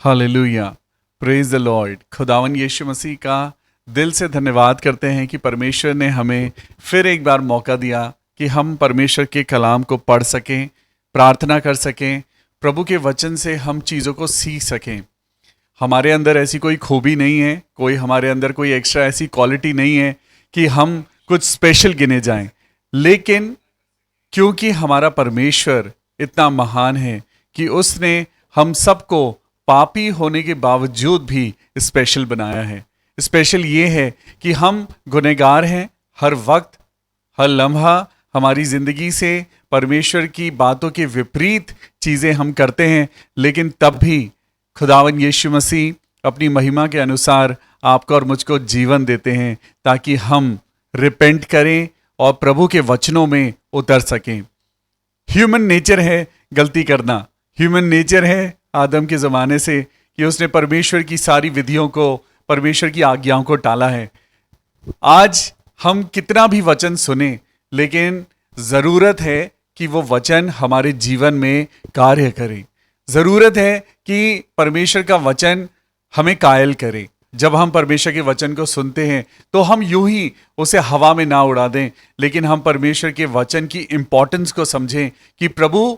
Hallelujah, praise the Lord. खुदावन यीशु मसीह का दिल से धन्यवाद करते हैं कि परमेश्वर ने हमें फिर एक बार मौका दिया कि हम परमेश्वर के कलाम को पढ़ सकें, प्रार्थना कर सकें, प्रभु के वचन से हम चीज़ों को सीख सकें। हमारे अंदर ऐसी कोई खूबी नहीं है, हमारे अंदर कोई एक्स्ट्रा ऐसी क्वालिटी नहीं है कि हम कुछ स्पेशल गिने जाएं, लेकिन क्योंकि हमारा परमेश्वर इतना महान है कि उसने हम सबको पापी होने के बावजूद भी स्पेशल बनाया है। स्पेशल ये है कि हम गुनहगार हैं, हर वक्त हर लम्हा हमारी ज़िंदगी से परमेश्वर की बातों के विपरीत चीज़ें हम करते हैं, लेकिन तब भी खुदावन यीशु मसीह अपनी महिमा के अनुसार आपको और मुझको जीवन देते हैं ताकि हम रिपेंट करें और प्रभु के वचनों में उतर सकें। ह्यूमन नेचर है गलती करना, ह्यूमन नेचर है आदम के ज़माने से कि उसने परमेश्वर की सारी विधियों को, परमेश्वर की आज्ञाओं को टाला है। आज हम कितना भी वचन सुने, लेकिन ज़रूरत है कि वो वचन हमारे जीवन में कार्य करे। ज़रूरत है कि परमेश्वर का वचन हमें कायल करे। जब हम परमेश्वर के वचन को सुनते हैं तो हम यूं ही उसे हवा में ना उड़ा दें, लेकिन हम परमेश्वर के वचन की इम्पोर्टेंस को समझें कि प्रभु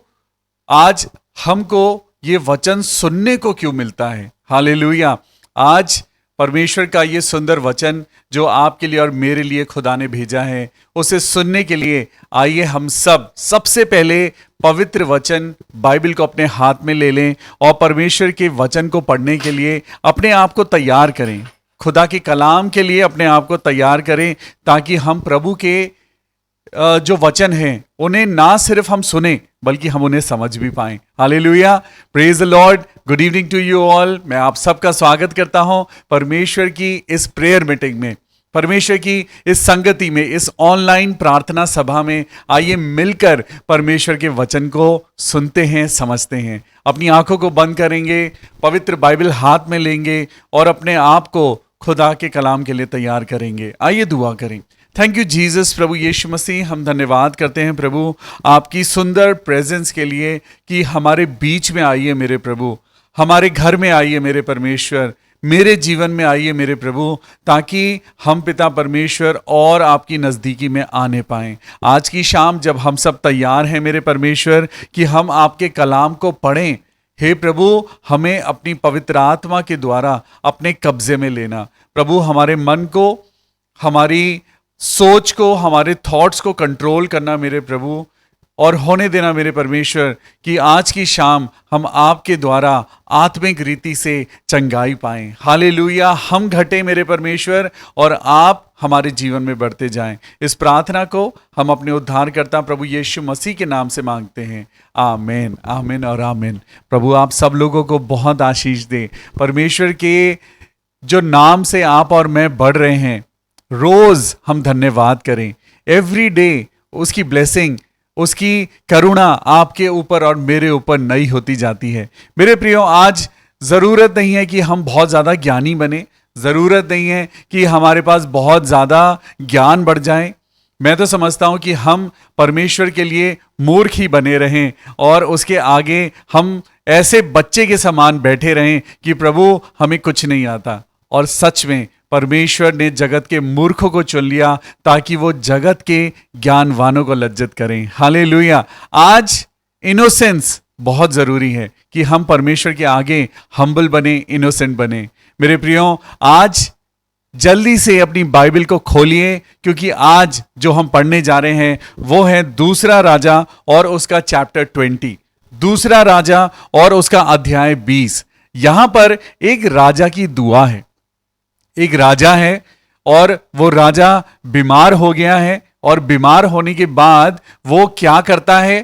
आज हमको ये वचन सुनने को क्यों मिलता है। हालेलुया। आज परमेश्वर का ये सुंदर वचन जो आपके लिए और मेरे लिए खुदा ने भेजा है, उसे सुनने के लिए आइए हम सबसे पहले पवित्र वचन बाइबल को अपने हाथ में ले लें और परमेश्वर के वचन को पढ़ने के लिए अपने आप को तैयार करें। खुदा के कलाम के लिए अपने आप को तैयार करें ताकि हम प्रभु के जो वचन हैं उन्हें ना सिर्फ हम सुने बल्कि हम उन्हें समझ भी पाएं। Hallelujah, praise the Lord. Good evening to you all. मैं आप सबका स्वागत करता हूं परमेश्वर की इस प्रेयर मीटिंग में, परमेश्वर की इस संगति में, इस ऑनलाइन प्रार्थना सभा में। आइए मिलकर परमेश्वर के वचन को सुनते हैं, समझते हैं। अपनी आंखों को बंद करेंगे, पवित्र बाइबल हाथ में लेंगे और अपने आप को खुदा के कलाम के लिए तैयार करेंगे। आइए दुआ करें। Thank you Jesus. प्रभु यीशु मसीह, हम धन्यवाद करते हैं प्रभु आपकी सुंदर प्रेजेंस के लिए कि हमारे बीच में आइए मेरे प्रभु, हमारे घर में आइए मेरे परमेश्वर, मेरे जीवन में आइए मेरे प्रभु, ताकि हम पिता परमेश्वर और आपकी नज़दीकी में आने पाएं। आज की शाम जब हम सब तैयार हैं मेरे परमेश्वर कि हम आपके कलाम को पढ़ें, हे प्रभु हमें अपनी पवित्र आत्मा के द्वारा अपने कब्जे में लेना। प्रभु हमारे मन को, हमारी सोच को, हमारे थॉट्स को कंट्रोल करना मेरे प्रभु, और होने देना मेरे परमेश्वर कि आज की शाम हम आपके द्वारा आत्मिक रीति से चंगाई पाएं। हालेलुया। हम घटे मेरे परमेश्वर और आप हमारे जीवन में बढ़ते जाएं। इस प्रार्थना को हम अपने उद्धारकर्ता प्रभु यीशु मसीह के नाम से मांगते हैं। आमीन, आमीन और आमीन। प्रभु आप सब लोगों को बहुत आशीष दे। परमेश्वर के जो नाम से आप और मैं बढ़ रहे हैं, रोज हम धन्यवाद करें। एवरी डे उसकी ब्लेसिंग, उसकी करुणा आपके ऊपर और मेरे ऊपर नई होती जाती है। मेरे प्रियो, आज ज़रूरत नहीं है कि हम बहुत ज़्यादा ज्ञानी बने, ज़रूरत नहीं है कि हमारे पास बहुत ज़्यादा ज्ञान बढ़ जाए। मैं तो समझता हूँ कि हम परमेश्वर के लिए मूर्ख ही बने रहें और उसके आगे हम ऐसे बच्चे के समान बैठे रहें कि प्रभु हमें कुछ नहीं आता। और सच में परमेश्वर ने जगत के मूर्खों को चुन लिया ताकि वो जगत के ज्ञानवानों को लज्जित करें। हालेलुया। आज इनोसेंस बहुत ज़रूरी है कि हम परमेश्वर के आगे हम्बल बने, इनोसेंट बने। मेरे प्रियो, आज जल्दी से अपनी बाइबल को खोलिए, क्योंकि आज जो हम पढ़ने जा रहे हैं वो है दूसरा राजा और उसका चैप्टर 20, दूसरा राजा और उसका अध्याय 20। यहां पर एक राजा की दुआ है। एक राजा है और वो राजा बीमार हो गया है, और बीमार होने के बाद वो क्या करता है?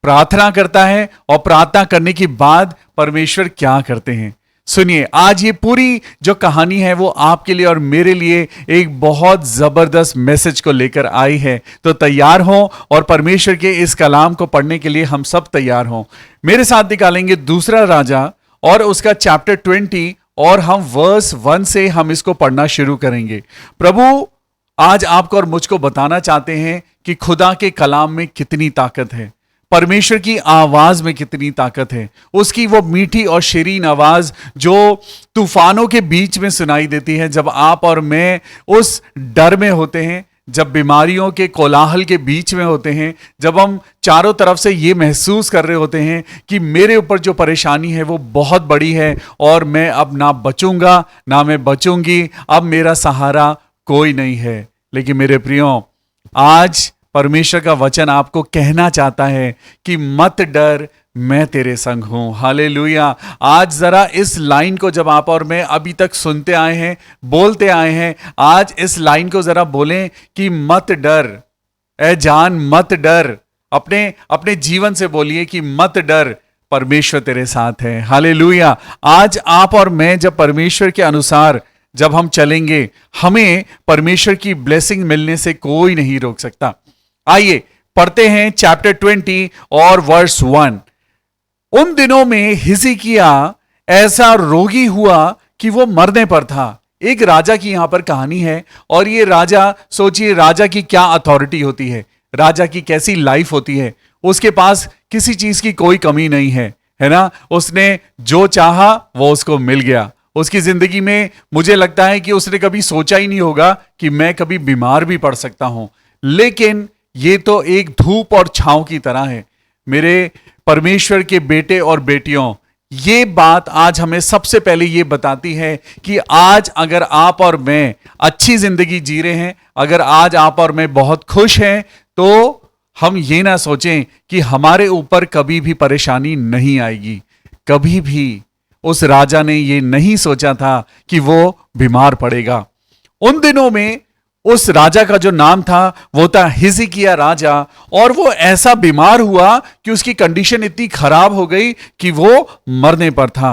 प्रार्थना करता है। और प्रार्थना करने के बाद परमेश्वर क्या करते हैं? सुनिए, आज ये पूरी जो कहानी है वो आपके लिए और मेरे लिए एक बहुत जबरदस्त मैसेज को लेकर आई है। तो तैयार हो और परमेश्वर के इस कलाम को पढ़ने के लिए हम सब तैयार हों। मेरे साथ निकालेंगे दूसरा राजा और उसका चैप्टर 20 और हम वर्स 1 से हम इसको पढ़ना शुरू करेंगे। प्रभु आज आपको और मुझको बताना चाहते हैं कि खुदा के कलाम में कितनी ताकत है। परमेश्वर की आवाज में कितनी ताकत है। उसकी वो मीठी और शीरीन आवाज जो तूफानों के बीच में सुनाई देती है, जब आप और मैं उस डर में होते हैं, जब बीमारियों के कोलाहल के बीच में होते हैं, जब हम चारों तरफ से ये महसूस कर रहे होते हैं कि मेरे ऊपर जो परेशानी है वो बहुत बड़ी है और मैं अब ना बचूंगा ना मैं बचूंगी, अब मेरा सहारा कोई नहीं है। लेकिन मेरे प्रियो, आज परमेश्वर का वचन आपको कहना चाहता है कि मत डर, मैं तेरे संग हूं। हालेलुया। आज जरा इस लाइन को जब आप और मैं अभी तक सुनते आए हैं, बोलते आए हैं, आज इस लाइन को जरा बोलें कि मत डर, ए जान मत डर। अपने अपने जीवन से बोलिए कि मत डर, परमेश्वर तेरे साथ है। हालेलुया। आज आप और मैं जब परमेश्वर के अनुसार जब हम चलेंगे, हमें परमेश्वर की ब्लेसिंग मिलने से कोई नहीं रोक सकता। आइए पढ़ते हैं चैप्टर 20 और वर्स 1। उन दिनों में हिजकिय्या ऐसा रोगी हुआ कि वो मरने पर था। एक राजा की यहां पर कहानी है, और ये राजा, सोचिए राजा की क्या अथॉरिटी होती है, राजा की कैसी लाइफ होती है। उसके पास किसी चीज की कोई कमी नहीं है ना। उसने जो चाहा वो उसको मिल गया। उसकी जिंदगी में मुझे लगता है कि उसने कभी सोचा ही नहीं होगा कि मैं कभी बीमार भी पड़ सकता हूं। लेकिन ये तो एक धूप और छांव की तरह है। मेरे परमेश्वर के बेटे और बेटियों, ये बात आज हमें सबसे पहले ये बताती है कि आज अगर आप और मैं अच्छी जिंदगी जी रहे हैं, अगर आज आप और मैं बहुत खुश हैं, तो हम ये ना सोचें कि हमारे ऊपर कभी भी परेशानी नहीं आएगी। कभी भी उस राजा ने ये नहीं सोचा था कि वो बीमार पड़ेगा। उन दिनों में उस राजा का जो नाम था वो था हिजकिय्या राजा, और वो ऐसा बीमार हुआ कि उसकी कंडीशन इतनी खराब हो गई कि वो मरने पर था।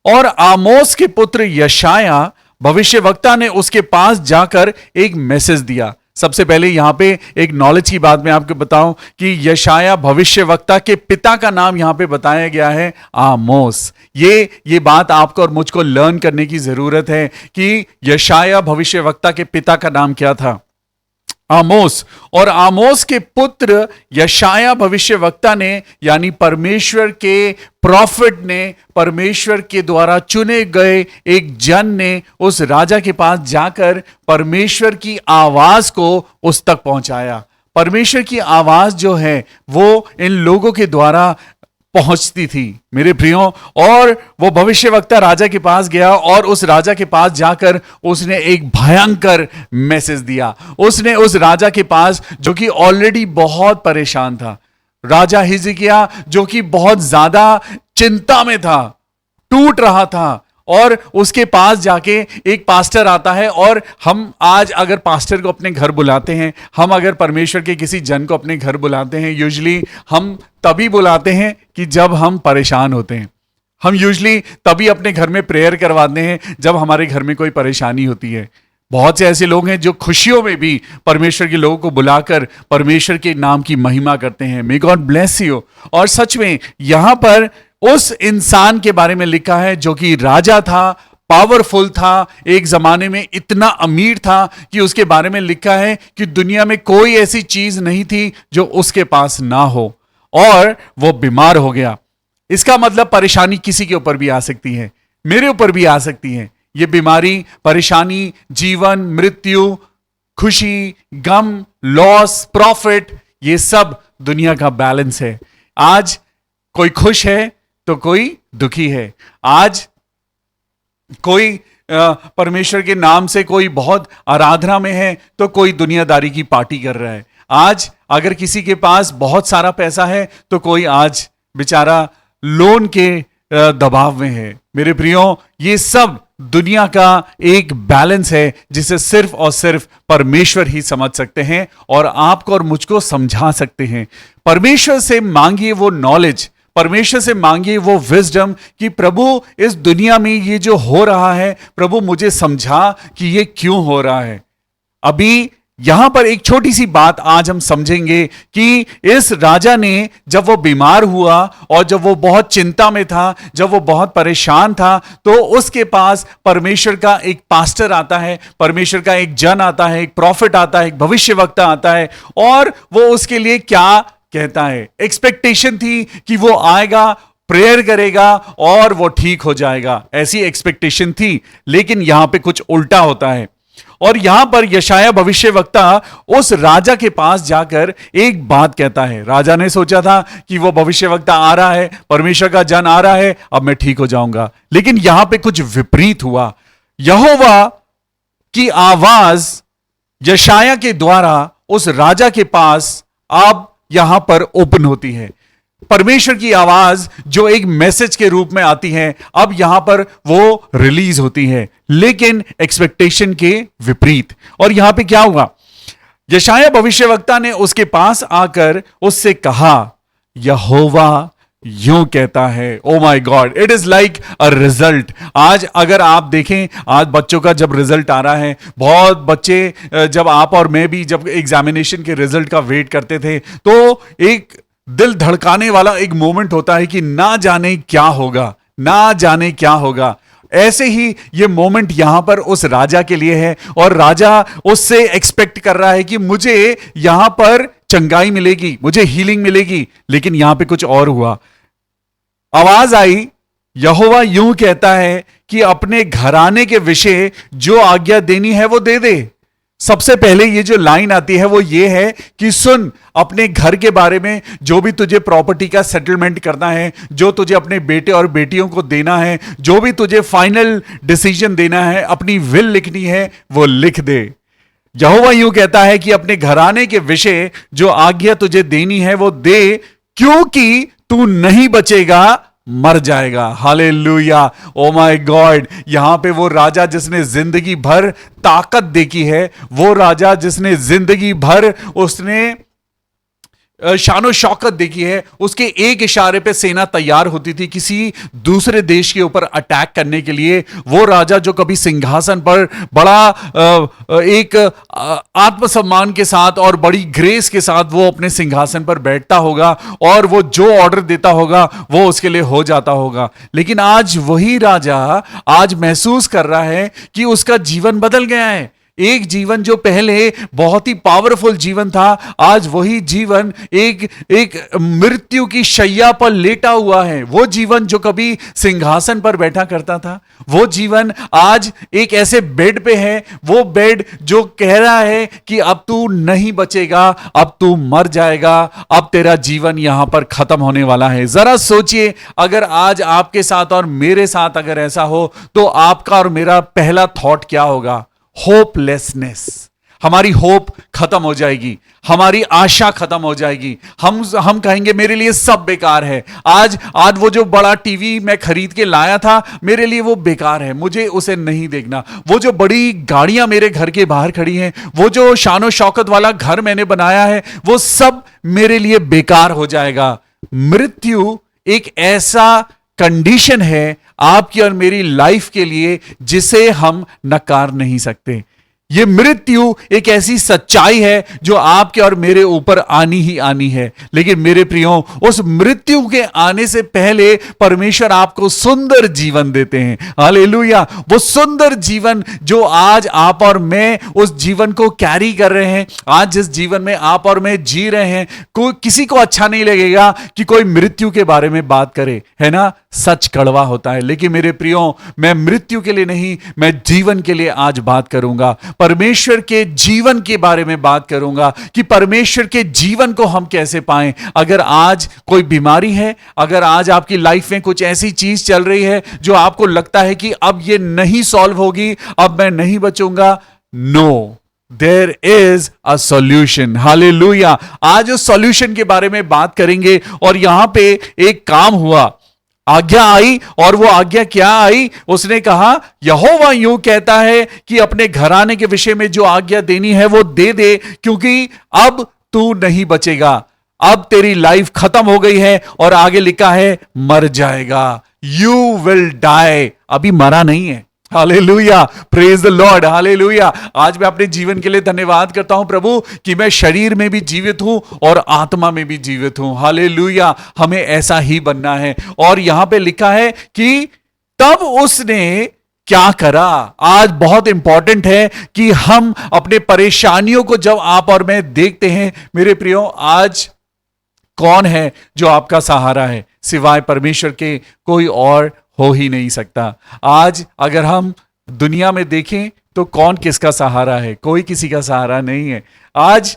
और आमोस के पुत्र यशायाह भविष्यवक्ता ने उसके पास जाकर एक मैसेज दिया। सबसे पहले यहां पे एक नॉलेज की बात मैं आपको बताऊं कि यशायाह भविष्यवक्ता के पिता का नाम यहां पे बताया गया है आमोस। ये बात आपको और मुझको लर्न करने की जरूरत है कि यशायाह भविष्यवक्ता के पिता का नाम क्या था, आमोस। और आमोस के पुत्र यशायाह भविष्यवक्ता ने, यानी परमेश्वर के प्रॉफिट ने, परमेश्वर के द्वारा चुने गए एक जन ने उस राजा के पास जाकर परमेश्वर की आवाज को उस तक पहुंचाया। परमेश्वर की आवाज जो है वो इन लोगों के द्वारा पहुंचती थी मेरे प्रियो। और वो भविष्यवक्ता राजा के पास गया और उस राजा के पास जाकर उसने एक भयंकर मैसेज दिया। उसने उस राजा के पास, जो कि ऑलरेडी बहुत परेशान था, राजा हिजकिय्या जो कि बहुत ज्यादा चिंता में था, टूट रहा था, और उसके पास जाके एक पास्टर आता है। और हम आज अगर पास्टर को अपने घर बुलाते हैं, हम अगर परमेश्वर के किसी जन को अपने घर बुलाते हैं, यूजुअली हम तभी बुलाते हैं कि जब हम परेशान होते हैं। हम यूजुअली तभी अपने घर में प्रेयर करवाते हैं जब हमारे घर में कोई परेशानी होती है। बहुत से ऐसे लोग हैं जो खुशियों में भी परमेश्वर के लोगों को बुलाकर परमेश्वर के नाम की महिमा करते हैं। May God bless you. और सच में यहां पर उस इंसान के बारे में लिखा है जो कि राजा था, पावरफुल था, एक जमाने में इतना अमीर था कि उसके बारे में लिखा है कि दुनिया में कोई ऐसी चीज नहीं थी जो उसके पास ना हो, और वो बीमार हो गया। इसका मतलब परेशानी किसी के ऊपर भी आ सकती है, मेरे ऊपर भी आ सकती है। ये बीमारी, परेशानी, जीवन, मृत्यु, खुशी, गम, लॉस, प्रॉफिट, ये सब दुनिया का बैलेंस है। आज कोई खुश है तो कोई दुखी है। आज कोई परमेश्वर के नाम से कोई बहुत आराधना में है तो कोई दुनियादारी की पार्टी कर रहा है। आज अगर किसी के पास बहुत सारा पैसा है तो कोई आज बेचारा लोन के दबाव में है। मेरे प्रियो, ये सब दुनिया का एक बैलेंस है जिसे सिर्फ और सिर्फ परमेश्वर ही समझ सकते हैं और आपको और मुझको समझा सकते हैं। परमेश्वर से मांगिए वो नॉलेज, परमेश्वर से मांगिए वो विजडम कि प्रभु इस दुनिया में ये जो हो रहा है, प्रभु मुझे समझा कि ये क्यों हो रहा है। अभी यहां पर एक छोटी सी बात आज हम समझेंगे कि इस राजा ने जब वो बीमार हुआ और जब वो बहुत चिंता में था, जब वो बहुत परेशान था, तो उसके पास परमेश्वर का एक पास्टर आता है, परमेश्वर का एक जन आता है, एक प्रॉफिट आता है, एक भविष्यवक्ता आता है, और वो उसके लिए क्या कहता है। एक्सपेक्टेशन थी कि वो आएगा, प्रेयर करेगा और वो ठीक हो जाएगा, ऐसी एक्सपेक्टेशन थी। लेकिन यहां पे कुछ उल्टा होता है। और यहां पर यशाया भविष्यवक्ता उस राजा के पास जाकर एक बात कहता है। राजा ने सोचा था कि वो भविष्यवक्ता आ रहा है, परमेश्वर का जन आ रहा है, अब मैं ठीक हो जाऊंगा। लेकिन यहां पे कुछ विपरीत हुआ। यहोवा की आवाज यशाया के द्वारा उस राजा के पास अब यहां पर ओपन होती है। परमेश्वर की आवाज जो एक मैसेज के रूप में आती है, अब यहां पर वो रिलीज होती है, लेकिन एक्सपेक्टेशन के विपरीत। और यहां पे क्या हुआ? यशाया भविष्यवक्ता ने उसके पास आकर उससे कहा, यहोवा यूं कहता है। Oh my God, it is like a result. आज अगर आप देखें, आज बच्चों का जब रिजल्ट आ रहा है, बहुत बच्चे, जब आप और मैं भी जब एग्जामिनेशन के रिजल्ट का वेट करते थे, तो एक दिल धड़काने वाला एक मोमेंट होता है कि ना जाने क्या होगा, ना जाने क्या होगा। ऐसे ही ये मोमेंट यहां पर उस राजा के लिए है, और राजा उससे एक्सपेक्ट कर रहा है कि मुझे यहां पर चंगाई मिलेगी, मुझे हीलिंग मिलेगी। लेकिन यहां पे कुछ और हुआ। आवाज आई, यहोवा यूं कहता है कि अपने घराने के विषय जो आज्ञा देनी है वो दे दे। सबसे पहले ये जो लाइन आती है वो ये है कि सुन, अपने घर के बारे में जो भी तुझे प्रॉपर्टी का सेटलमेंट करना है, जो तुझे अपने बेटे और बेटियों को देना है, जो भी तुझे फाइनल डिसीजन देना है, अपनी विल लिखनी है, वो लिख दे। यहोवा यूं कहता है कि अपने घराने के विषय जो आज्ञा तुझे देनी है वो दे, क्योंकि तू नहीं बचेगा, मर जाएगा। Hallelujah, oh my God. यहां पे वो राजा जिसने जिंदगी भर ताकत देखी है, वो राजा जिसने जिंदगी भर उसने शानो शौकत देखी है, उसके एक इशारे पे सेना तैयार होती थी किसी दूसरे देश के ऊपर अटैक करने के लिए। वो राजा जो कभी सिंहासन पर बड़ा एक आत्मसम्मान के साथ और बड़ी ग्रेस के साथ वो अपने सिंहासन पर बैठता होगा, और वो जो ऑर्डर देता होगा वो उसके लिए हो जाता होगा। लेकिन आज वही राजा आज महसूस कर रहा है कि उसका जीवन बदल गया है। एक जीवन जो पहले बहुत ही पावरफुल जीवन था, आज वही जीवन एक मृत्यु की शैया पर लेटा हुआ है। वो जीवन जो कभी सिंहासन पर बैठा करता था, वो जीवन आज एक ऐसे बेड पे है, वो बेड जो कह रहा है कि अब तू नहीं बचेगा, अब तू मर जाएगा, अब तेरा जीवन यहां पर खत्म होने वाला है। जरा सोचिए, अगर आज आपके साथ और मेरे साथ अगर ऐसा हो, तो आपका और मेरा पहला थॉट क्या होगा? होपलेसनेस। हमारी होप खत्म हो जाएगी, हमारी आशा खत्म हो जाएगी। हम कहेंगे मेरे लिए सब बेकार है। आज वो जो बड़ा टीवी मैं खरीद के लाया था, मेरे लिए वो बेकार है, मुझे उसे नहीं देखना। वो जो बड़ी गाड़ियां मेरे घर के बाहर खड़ी हैं, वो जो शानो शौकत वाला घर मैंने बनाया है, वो सब मेरे लिए बेकार हो जाएगा। मृत्यु एक ऐसा कंडीशन है आपकी और मेरी लाइफ के लिए जिसे हम नकार नहीं सकते। ये मृत्यु एक ऐसी सच्चाई है जो आपके और मेरे ऊपर आनी ही आनी है। लेकिन मेरे प्रियो, उस मृत्यु के आने से पहले परमेश्वर आपको सुंदर जीवन देते हैं। हालेलुया। वो सुंदर जीवन जो आज आप और मैं उस जीवन को कैरी कर रहे हैं, आज जिस जीवन में आप और मैं जी रहे हैं, किसी को अच्छा नहीं लगेगा कि कोई मृत्यु के बारे में बात करे, है ना? सच कड़वा होता है। लेकिन मेरे प्रियो, मैं मृत्यु के लिए नहीं, मैं जीवन के लिए आज बात करूंगा। परमेश्वर के जीवन के बारे में बात करूंगा कि परमेश्वर के जीवन को हम कैसे पाएं। अगर आज कोई बीमारी है, अगर आज आपकी लाइफ में कुछ ऐसी चीज चल रही है जो आपको लगता है कि अब ये नहीं सॉल्व होगी, अब मैं नहीं बचूंगा, no, there is a solution. Hallelujah. आज उस सॉल्यूशन के बारे में बात करेंगे। और यहां पे एक काम हुआ, आज्ञा आई, और वो आज्ञा क्या आई? उसने कहा, यहोवा यूं कहता है कि अपने घराने के विषय में जो आज्ञा देनी है वो दे दे, क्योंकि अब तू नहीं बचेगा, अब तेरी लाइफ खत्म हो गई है। और आगे लिखा है, मर जाएगा, यू विल डाई। अभी मरा नहीं है। Hallelujah, praise the Lord, hallelujah. आज मैं अपने जीवन के लिए धन्यवाद करता हूं प्रभु कि मैं शरीर में भी जीवित हूं और आत्मा में भी जीवित हूं। हालेलुया, हमें ऐसा ही बनना है। और यहां पे लिखा है कि तब उसने क्या करा। आज बहुत इंपॉर्टेंट है कि हम अपने परेशानियों को जब आप और मैं देखते हैं, मेरे प्रियो, आज कौन है जो आपका सहारा है? सिवाय परमेश्वर के कोई और हो ही नहीं सकता। आज अगर हम दुनिया में देखें तो कौन किसका सहारा है? कोई किसी का सहारा नहीं है। आज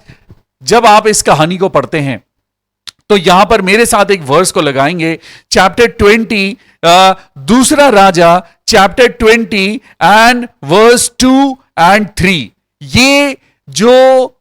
जब आप इस कहानी को पढ़ते हैं तो यहां पर मेरे साथ एक वर्स को लगाएंगे, चैप्टर 20, दूसरा राजा चैप्टर 20 एंड वर्स 2 एंड 3। ये जो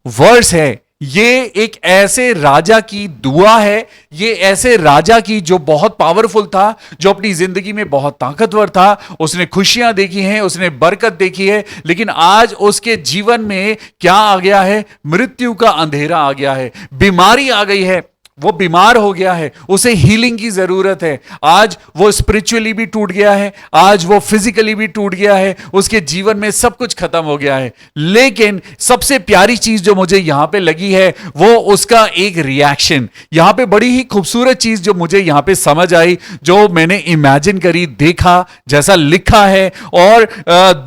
वर्स है ये एक ऐसे राजा की दुआ है, ये ऐसे राजा की जो बहुत पावरफुल था, जो अपनी जिंदगी में बहुत ताकतवर था, उसने खुशियां देखी हैं, उसने बरकत देखी है, लेकिन आज उसके जीवन में क्या आ गया है? मृत्यु का अंधेरा आ गया है, बीमारी आ गई है, वो बीमार हो गया है, उसे हीलिंग की जरूरत है। आज वो स्पिरिचुअली भी टूट गया है, आज वो फिजिकली भी टूट गया है, उसके जीवन में सब कुछ खत्म हो गया है। लेकिन सबसे प्यारी चीज जो मुझे यहां पे लगी है वो उसका एक रिएक्शन। यहां पे बड़ी ही खूबसूरत चीज जो मुझे यहां पे समझ आई, जो मैंने इमेजिन करी, देखा, जैसा लिखा है। और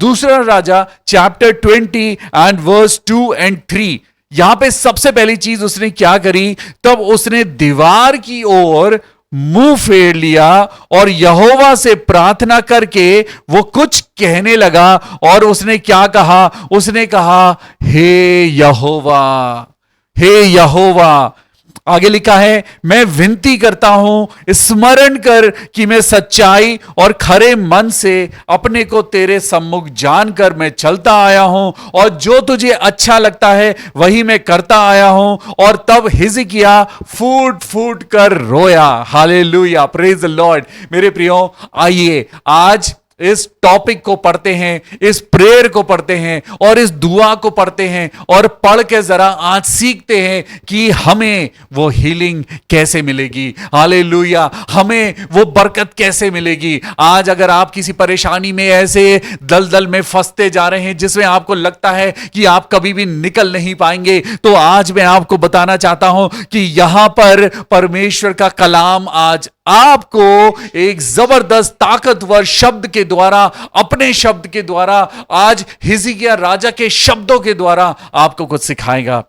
दूसरा राजा चैप्टर 20 एंड वर्स 2 एंड 3, यहां पे सबसे पहली चीज उसने क्या करी? तब उसने दीवार की ओर मुंह फेर लिया और यहोवा से प्रार्थना करके वो कुछ कहने लगा। और उसने क्या कहा? उसने कहा, हे यहोवा, हे यहोवा। आगे लिखा है, मैं विनती करता हूं, स्मरण कर कि मैं सच्चाई और खरे मन से अपने को तेरे सम्मुख जानकर मैं चलता आया हूं, और जो तुझे अच्छा लगता है वही मैं करता आया हूं। और तब हिजकिय्याह फूट फूट कर रोया। Hallelujah, praise the Lord. मेरे प्रियो, आइए आज इस टॉपिक को पढ़ते हैं, इस प्रेयर को पढ़ते हैं और इस दुआ को पढ़ते हैं, और पढ़ के जरा आज सीखते हैं कि हमें वो हीलिंग कैसे मिलेगी। हालेलुया, हमें वो बरकत कैसे मिलेगी। आज अगर आप किसी परेशानी में ऐसे दलदल में फंसते जा रहे हैं जिसमें आपको लगता है कि आप कभी भी निकल नहीं पाएंगे, तो आज मैं आपको बताना चाहता हूं कि यहां पर परमेश्वर का कलाम आज आपको एक जबरदस्त ताकतवर शब्द के द्वारा, अपने शब्द के द्वारा, आज हिजकिय्याह राजा के शब्दों के द्वारा आपको कुछ सिखाएगा।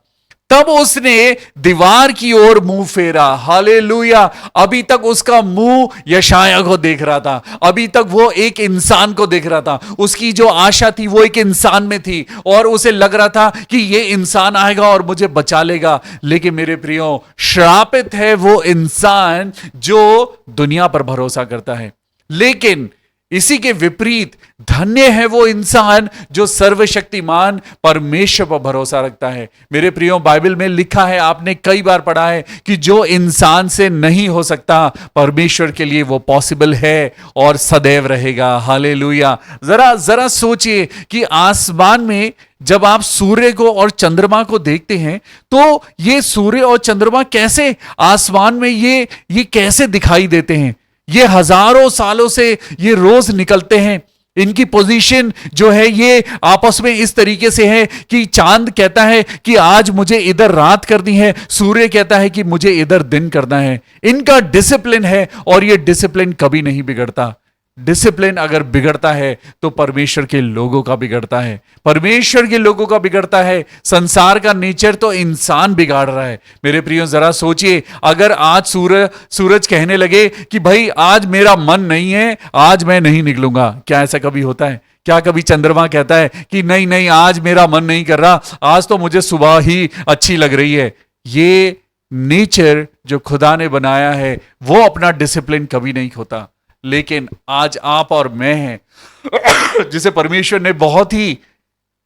तब उसने दीवार की ओर मुंह फेरा। हालेलुया। अभी तक उसका मुंह यशायाह को देख रहा था, अभी तक वो एक इंसान को देख रहा था, उसकी जो आशा थी वो एक इंसान में थी, और उसे लग रहा था कि ये इंसान आएगा और मुझे बचा लेगा। लेकिन मेरे प्रियो, श्रापित है वो इंसान जो दुनिया पर भरोसा करता है, लेकिन इसी के विपरीत धन्य है वो इंसान जो सर्वशक्तिमान परमेश्वर पर भरोसा रखता है। मेरे प्रियो, बाइबल में लिखा है, आपने कई बार पढ़ा है कि जो इंसान से नहीं हो सकता, परमेश्वर के लिए वो पॉसिबल है और सदैव रहेगा। हालेलुया। जरा सोचिए कि आसमान में जब आप सूर्य को और चंद्रमा को देखते हैं तो ये सूर्य और चंद्रमा कैसे आसमान में ये कैसे दिखाई देते हैं। ये हजारों सालों से ये रोज निकलते हैं, इनकी पोजीशन जो है ये आपस में इस तरीके से है कि चांद कहता है कि आज मुझे इधर रात करनी है, सूर्य कहता है कि मुझे इधर दिन करना है। इनका डिसिप्लिन है और ये डिसिप्लिन कभी नहीं बिगड़ता। डिसिप्लिन अगर बिगड़ता है तो परमेश्वर के लोगों का बिगड़ता है, परमेश्वर के लोगों का बिगड़ता है। संसार का नेचर तो इंसान बिगाड़ रहा है। मेरे प्रियो, जरा सोचिए, अगर आज सूरज कहने लगे कि भाई आज मेरा मन नहीं है, आज मैं नहीं निकलूंगा, क्या ऐसा कभी होता है? क्या कभी चंद्रमा कहता है कि नहीं नहीं आज मेरा मन नहीं कर रहा, आज तो मुझे सुबह ही अच्छी लग रही है? ये नेचर जो खुदा ने बनाया है वो अपना डिसिप्लिन कभी नहीं खोता। लेकिन आज आप और मैं हैं जिसे परमेश्वर ने बहुत ही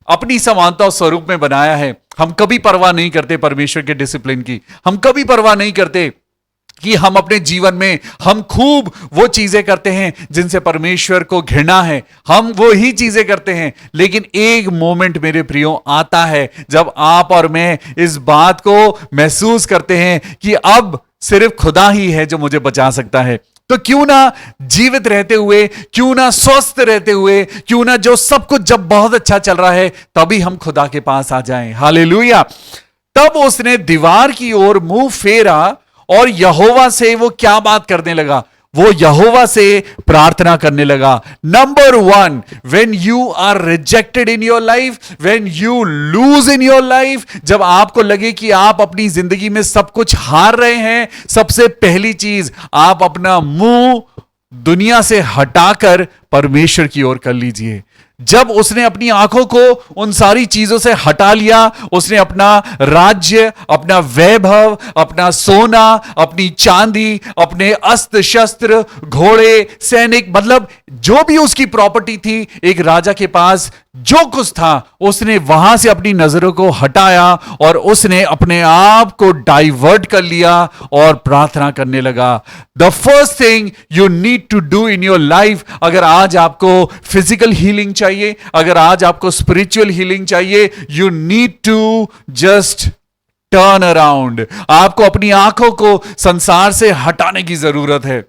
अपनी समानता और स्वरूप में बनाया है, हम कभी परवाह नहीं करते परमेश्वर के डिसिप्लिन की। हम कभी परवाह नहीं करते कि हम अपने जीवन में हम खूब वो चीजें करते हैं जिनसे परमेश्वर को घृणा है, हम वो ही चीजें करते हैं। लेकिन एक मोमेंट मेरे प्रियो आता है जब आप और मैं इस बात को महसूस करते हैं कि अब सिर्फ खुदा ही है जो मुझे बचा सकता है। तो क्यों ना जीवित रहते हुए, क्यों ना स्वस्थ रहते हुए, क्यों ना जो सब कुछ जब बहुत अच्छा चल रहा है तभी हम खुदा के पास आ जाएं। हालेलुया। तब उसने दीवार की ओर मुंह फेरा और यहोवा से वो क्या बात करने लगा? वो यहोवा से प्रार्थना करने लगा। Number one, when you are rejected in your life, when you lose in your life, जब आपको लगे कि आप अपनी जिंदगी में सब कुछ हार रहे हैं, सबसे पहली चीज आप अपना मुंह दुनिया से हटाकर परमेश्वर की ओर कर लीजिए। जब उसने अपनी आंखों को उन सारी चीजों से हटा लिया, उसने अपना राज्य, अपना वैभव, अपना सोना, अपनी चांदी, अपने अस्त्र शस्त्र, घोड़े, सैनिक, मतलब जो भी उसकी प्रॉपर्टी थी, एक राजा के पास जो कुछ था, उसने वहां से अपनी नजरों को हटाया और उसने अपने आप को डाइवर्ट कर लिया और प्रार्थना करने लगा। The first thing you need to do in your life, अगर आज आपको फिजिकल हीलिंग चाहिए, अगर आज आपको स्पिरिचुअल हीलिंग चाहिए, you need to just turn around. आपको अपनी आंखों को संसार से हटाने की जरूरत है।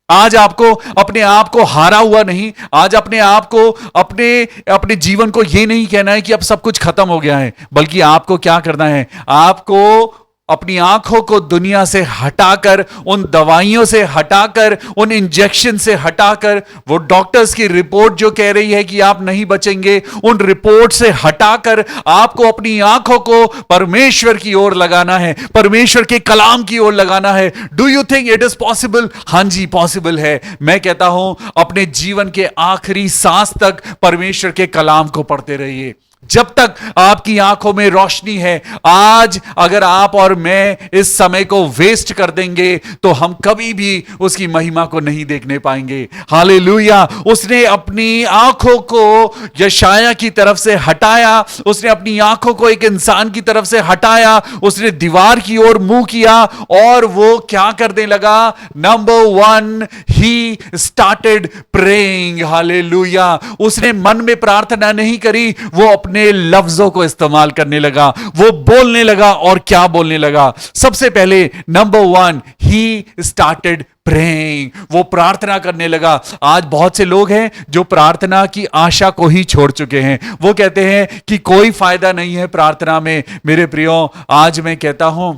आज आपको अपने आप को हारा हुआ नहीं, आज अपने आप को, अपने जीवन को यह नहीं कहना है कि अब सब कुछ खत्म हो गया है, बल्कि आपको क्या करना है, आपको अपनी आंखों को दुनिया से हटाकर, उन दवाइयों से हटाकर, उन इंजेक्शन से हटाकर, वो डॉक्टर्स की रिपोर्ट जो कह रही है कि आप नहीं बचेंगे, उन रिपोर्ट से हटाकर आपको अपनी आंखों को परमेश्वर की ओर लगाना है, परमेश्वर के कलाम की ओर लगाना है। Do you think it is possible? हां जी, पॉसिबल है। मैं कहता हूं, अपने जीवन के आखिरी सांस तक परमेश्वर के कलाम को पढ़ते रहिए, जब तक आपकी आंखों में रोशनी है। आज अगर आप और मैं इस समय को वेस्ट कर देंगे तो हम कभी भी उसकी महिमा को नहीं देखने पाएंगे। हालेलुया। उसने अपनी आंखों को यशाया की तरफ से हटाया, उसने अपनी आंखों को एक इंसान की तरफ से हटाया, उसने दीवार की ओर मुंह किया और वो क्या करने लगा? Number one, he started praying. Hallelujah. उसने मन में प्रार्थना नहीं करी, वो अपने लफ्जों को इस्तेमाल करने लगा, वो बोलने लगा। और क्या बोलने लगा? सबसे पहले number one, he started praying, वो प्रार्थना करने लगा। आज बहुत से लोग हैं जो प्रार्थना की आशा को ही छोड़ चुके हैं। वो कहते हैं कि कोई फायदा नहीं है प्रार्थना में। मेरे प्रियो, आज मैं कहता हूं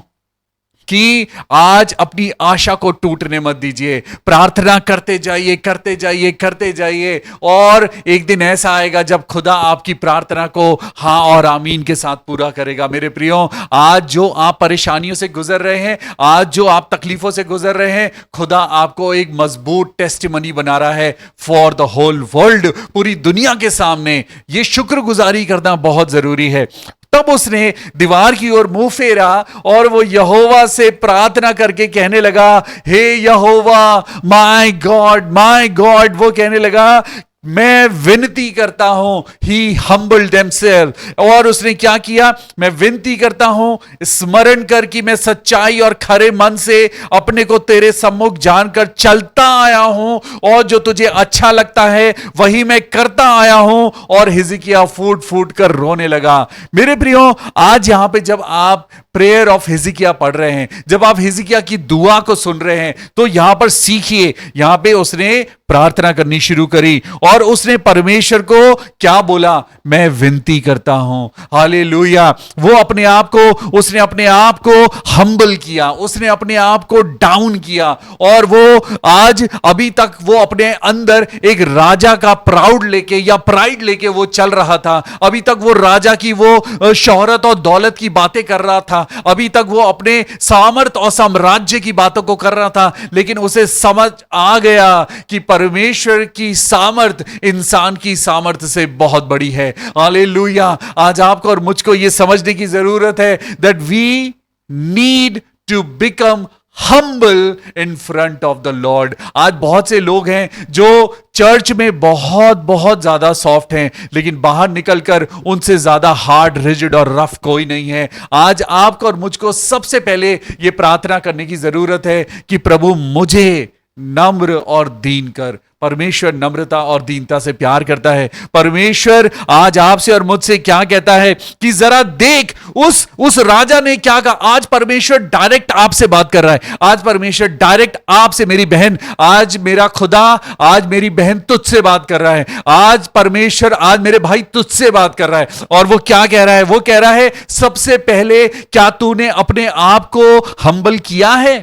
कि आज अपनी आशा को टूटने मत दीजिए। प्रार्थना करते जाइए, करते जाइए, करते जाइए, और एक दिन ऐसा आएगा जब खुदा आपकी प्रार्थना को हां और आमीन के साथ पूरा करेगा। मेरे प्रियो, आज जो आप परेशानियों से गुजर रहे हैं, आज जो आप तकलीफों से गुजर रहे हैं, खुदा आपको एक मजबूत टेस्टिमनी बना रहा है फॉर द होल वर्ल्ड। पूरी दुनिया के सामने ये शुक्रगुजारी करना बहुत जरूरी है। तब उसने दीवार की ओर मुंह फेरा और वो यहोवा से प्रार्थना करके कहने लगा, हे यहोवा, माय गॉड, वो कहने लगा, मैं विनती करता हूं। ही हम्बल्ड हिमसेल्फ। और उसने क्या किया? मैं विनती करता हूं, स्मरण कर कि मैं सच्चाई और खरे मन से अपने को तेरे सम्मुख जानकर चलता आया हूं, और जो तुझे अच्छा लगता है वही मैं करता आया हूं। और हिजकिय्याह फूट फूट कर रोने लगा। मेरे प्रियो, आज यहां पे जब आप प्रेयर ऑफ हिजकिय्याह पढ़ रहे हैं, जब आप हिजकिय्याह की दुआ को सुन रहे हैं, तो यहां पर सीखिए, यहां पे उसने प्रार्थना करनी शुरू करी और उसने परमेश्वर को क्या बोला? मैं विनती करता हूं। हालेलुया। वो अपने आप को, उसने अपने आप को हम्बल किया, उसने अपने आप को डाउन किया, और वो आज अभी तक वो अपने अंदर एक राजा का प्राउड लेके या प्राइड लेके वो चल रहा था। अभी तक वो राजा की वो शोहरत और दौलत की बातें कर रहा था, अभी तक वो अपने सामर्थ और साम्राज्य की बातों को कर रहा था। लेकिन उसे समझ आ गया कि परमेश्वर की सामर्थ इंसान की सामर्थ से बहुत बड़ी है। हालेलुया। आज आपको और मुझको यह समझने की जरूरत है that we need to become humble in front of the Lord. आज बहुत से लोग हैं जो चर्च में बहुत बहुत ज्यादा सॉफ्ट हैं, लेकिन बाहर निकलकर उनसे ज्यादा हार्ड, रिजिड और रफ कोई नहीं है। आज आपको और मुझको सबसे पहले यह प्रार्थना करने की जरूरत है कि प्रभु मुझे नम्र और दीन कर। परमेश्वर नम्रता और दीनता से प्यार करता है। परमेश्वर आज आपसे और मुझसे क्या कहता है कि जरा देख उस राजा ने क्या कहा। आज परमेश्वर डायरेक्ट आपसे बात कर रहा है। आज परमेश्वर डायरेक्ट आपसे, मेरी बहन, आज मेरा खुदा, आज मेरी बहन तुझसे बात कर रहा है। आज परमेश्वर, आज मेरे भाई तुझसे बात कर रहा है। और वो क्या कह रहा है? वो कह रहा है, सबसे पहले क्या तूने अपने आप को हम्बल किया है?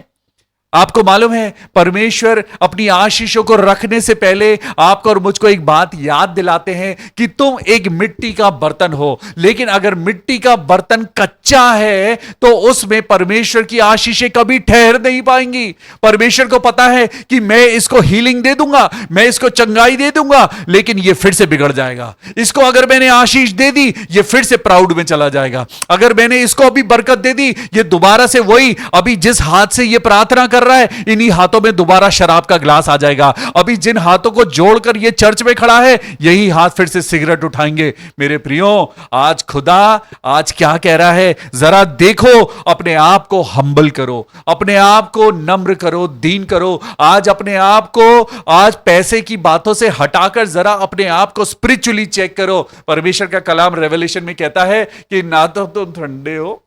आपको मालूम है परमेश्वर अपनी आशीषों को रखने से पहले आपको और मुझको एक बात याद दिलाते हैं कि तुम एक मिट्टी का बर्तन हो, लेकिन अगर मिट्टी का बर्तन कच्चा है तो उसमें परमेश्वर की आशीषें कभी ठहर नहीं पाएंगी। परमेश्वर को पता है कि मैं इसको हीलिंग दे दूंगा, मैं इसको चंगाई दे दूंगा, लेकिन ये फिर से बिगड़ जाएगा। इसको अगर मैंने आशीष दे दी, ये फिर से प्राउड में चला जाएगा। अगर मैंने इसको अभी बरकत दे दी, ये दोबारा से वही अभी जिस हाथ से ये प्रार्थना कर रहा है, इन्हीं हाथों में दोबारा शराब का ग्लास आ जाएगा। अभी जिन हाथों को जोड़कर ये चर्च में खड़ा है, यही हाथ फिर से सिगरेट उठाएंगे। मेरे प्रियो, आज खुदा आज क्या कह रहा है, जरा देखो, अपने आप को हम्बल करो, अपने आप को नम्र करो, दीन करो। आज अपने आप को आज पैसे की बातों से हटाकर जरा अपने आप को स्पिरिचुअली चेक करो। परमेश्वर का कलाम रेवलेशन में कहता है कि ना तो तुम ठंडे हो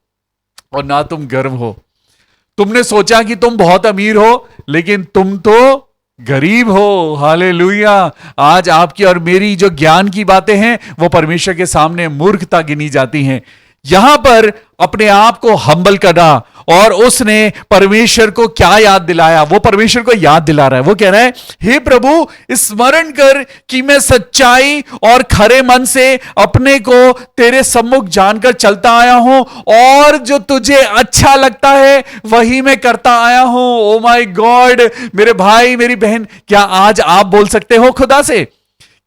और ना तुम गर्म हो। तुमने सोचा कि तुम बहुत अमीर हो, लेकिन तुम तो गरीब हो। हालेलुया। आज आपकी और मेरी जो ज्ञान की बातें हैं वो परमेश्वर के सामने मूर्खता गिनी जाती हैं। यहां पर अपने आप को हम्बल करना, और उसने परमेश्वर को क्या याद दिलाया, वो परमेश्वर को याद दिला रहा है। वो कह रहा है, हे प्रभु, स्मरण कर कि मैं सच्चाई और खरे मन से अपने को तेरे सम्मुख जानकर चलता आया हूं, और जो तुझे अच्छा लगता है वही मैं करता आया हूं। ओ माय गॉड, मेरे भाई मेरी बहन, क्या आज आप बोल सकते हो खुदा से?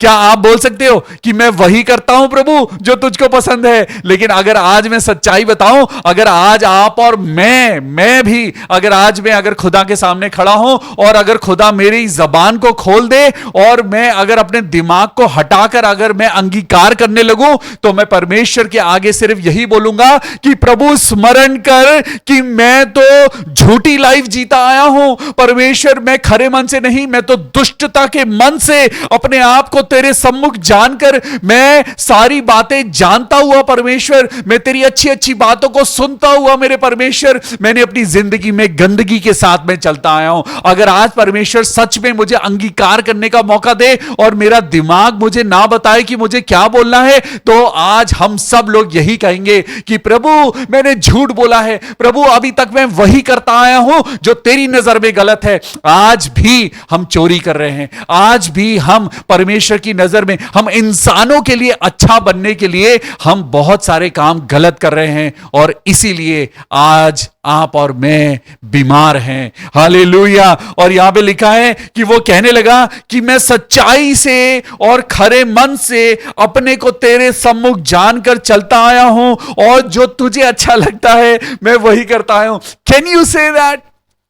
क्या आप बोल सकते हो कि मैं वही करता हूं प्रभु जो तुझको पसंद है? लेकिन अगर आज मैं सच्चाई बताऊं, अगर आज आप और मैं भी अगर खुदा के सामने खड़ा हूं, और अगर खुदा मेरी जबान को खोल दे, और मैं अगर अपने दिमाग को हटाकर अगर मैं अंगीकार करने लगूं, तो मैं परमेश्वर के आगे सिर्फ यही बोलूंगा कि प्रभु, स्मरण कर कि मैं तो झूठी लाइफ जीता आया हूं। परमेश्वर, मैं खरे मन से नहीं, मैं तो दुष्टता के मन से अपने आप को तेरे सम्मुख जानकर मैं सारी बातें जानता हुआ परमेश्वर, मैं तेरी अच्छी अच्छी बातों को सुनता हुआ मेरे परमेश्वर, मैंने अपनी जिंदगी में गंदगी के साथ में चलता आया हूं। अगर आज परमेश्वर सच में मुझे अंगीकार करने का मौका दे और मेरा दिमाग मुझे ना बताए कि मुझे क्या बोलना है, तो आज हम सब लोग यही कहेंगे कि प्रभु, मैंने झूठ बोला है, प्रभु अभी तक मैं वही करता आया हूं जो तेरी नजर में गलत है। आज भी हम चोरी कर रहे हैं, आज भी हम परमेश्वर की नजर में, हम इंसानों के लिए अच्छा बनने के लिए हम बहुत सारे काम गलत कर रहे हैं, और इसीलिए आज आप और मैं बीमार हैं। हालेलुया। और यहां पे लिखा है कि वो कहने लगा कि मैं सच्चाई से और खरे मन से अपने को तेरे सम्मुख जानकर चलता आया हूं, और जो तुझे अच्छा लगता है मैं वही करता आया हूं। Can you say that?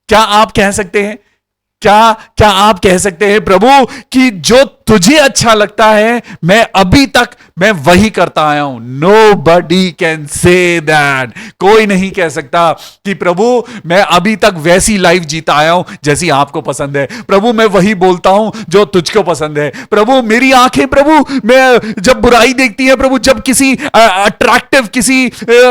क्या आप कह सकते हैं? क्या आप कह सकते हैं प्रभु कि जो तुझे अच्छा लगता है मैं अभी तक मैं वही करता आया हूं? Nobody can say that। कोई नहीं कह सकता कि प्रभु मैं अभी तक वैसी लाइफ जीता आया हूं जैसी आपको पसंद है। प्रभु मैं वही बोलता हूं जो तुझको पसंद है। प्रभु मेरी आंखें, प्रभु मैं जब बुराई देखती है, प्रभु जब किसी अट्रैक्टिव